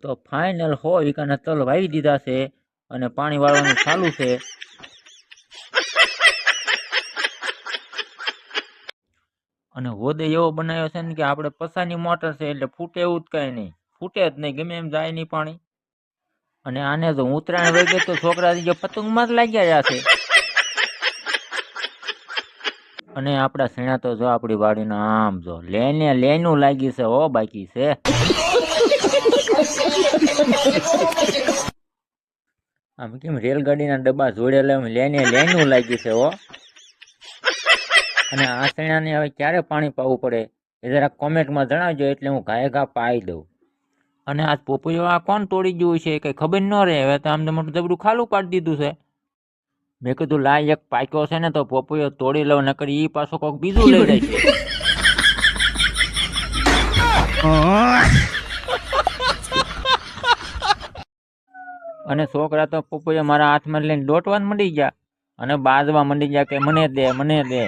તો ફાઇનલ 100 વીઘાના તલ વાવી દીધા છે અને પાણી વાળવાનું ચાલુ છે. અને હોદે એવો બનાવ્યો છે ને કે આપણે પસાની મોટર છે એટલે ફૂટે એવું જ કઈ નહીં, ફૂટે જ નહીં, ગમે એમ જાય નહીં પાણી. અને આને તો ઉત્તરાયણ વહી ગઈ તો છોકરા જે પતંગમાં જ લાગ્યા છે. અને આપડા સેણા તો જો આપણી વાડીના આમ જો લેનું લાગી છે હો, બાકી છે. આમ કેમ રેલગાડીના ડબ્બા જોડેલા લેનું લાગી છે હો. અને આ સેણાને હવે ક્યારે પાણી પાવું પડે એ જરા કોમેન્ટમાં જણાવજો, એટલે હું ઘાએ ઘા પાઈ દઉં. અને આજ પોપૈયો આ કોણ તોડી ગયું છે કઈ ખબર ન રહે. હવે તો આમ તો મોટું જબરું ખાલું પાડી દીધું છે. મેં કીધું લાય એક પાક્યો છે ને તો પોપૈયો તોડી લઉં, નકર ઈ પાછો કોઈક બીજું લઈ જાય છે. અને છોકરા તો પોપૈયો મારા હાથમાં લઈને દોટવા મંડી ગયા અને બાજવા મંડી ગયા કે મને દે મને દે.